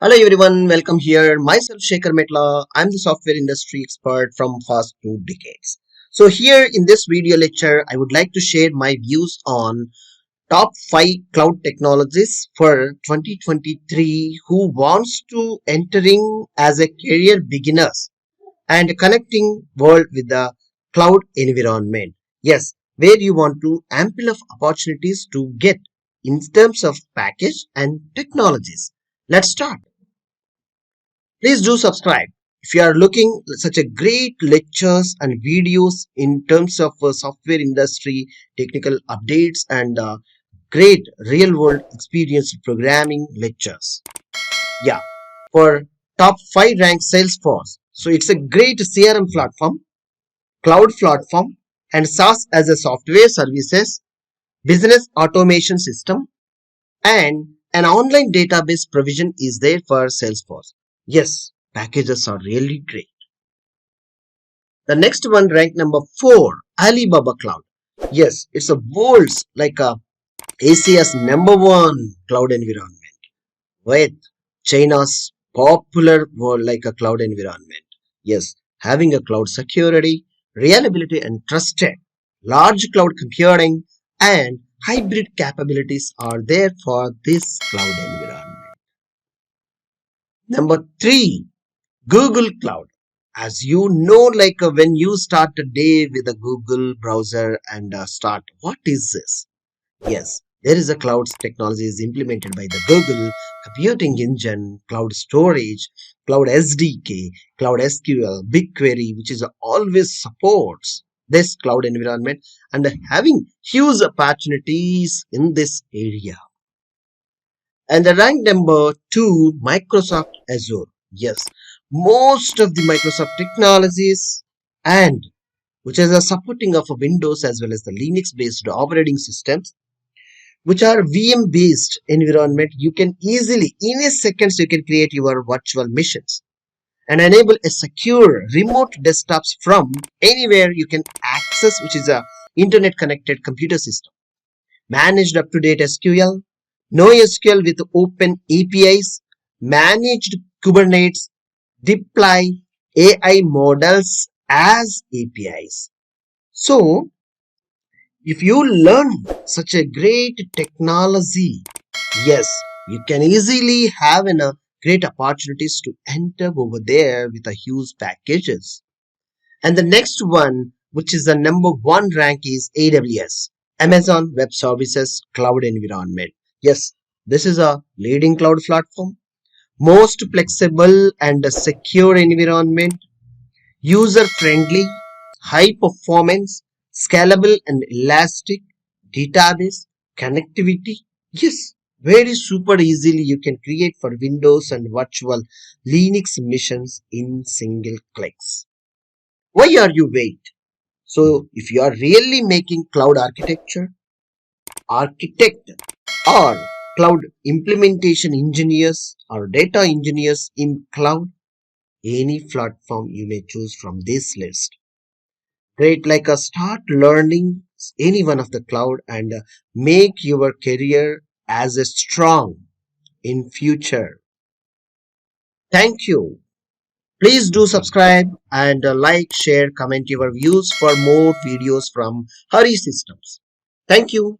Hello everyone, welcome here. Myself Sekhar Metla. I'm the software industry expert from past 2 decades. So here in this video lecture, I would like to share my views on top 5 cloud technologies for 2023 who wants to entering as a career beginners and connecting world with the cloud environment. Yes, where you want to ample of opportunities to get in terms of package and technologies. Let's start. Please do subscribe. If you are looking such a great lectures and videos in terms of software industry, technical updates and great real world experience programming lectures. Yeah, for top 5 rank Salesforce. So it's a great CRM platform, cloud platform and SaaS as a software services, business automation system and an online database provision is there for Salesforce. Yes, packages are really great. The next one ranked number 4, Alibaba Cloud. Yes, it's a world's like a Asia's number 1 cloud environment with China's popular world like a cloud environment. Yes, having a cloud security, reliability and trusted, large cloud computing and hybrid capabilities are there for this cloud environment. Number 3, Google Cloud. As you know, like when you start a day with a Google browser and start, what is this? Yes, there is a cloud technology is implemented by the Google computing engine, cloud storage, cloud SDK, cloud SQL, BigQuery, which is always supports this cloud environment and having huge opportunities in this area. And the rank number 2, Microsoft Azure. Yes, most of the Microsoft technologies and which is a supporting of a Windows as well as the Linux based operating systems, which are VM based environment, you can easily, in a seconds, you can create your virtual missions and enable a secure remote desktops from anywhere you can access, which is a internet connected computer system. Managed up-to-date SQL, NoSQL with open APIs, managed Kubernetes, deploy AI models as APIs. So, if you learn such a great technology, yes, you can easily have great opportunities to enter over there with a huge packages. And the next one, which is the number 1 rank is AWS, Amazon Web Services Cloud Environment. Yes, this is a leading cloud platform, most flexible and secure environment, user friendly, high performance, scalable and elastic, database, connectivity. Yes, very super easily you can create for Windows and virtual Linux missions in single clicks. Why are you wait? So if you are really making cloud architecture, architect or cloud implementation engineers or data engineers in cloud, any platform you may choose from this list. Great, like a start learning any one of the cloud and make your career as a strong in future. Thank you. Please do subscribe and like, share, comment your views for more videos from Hurry Systems. Thank you.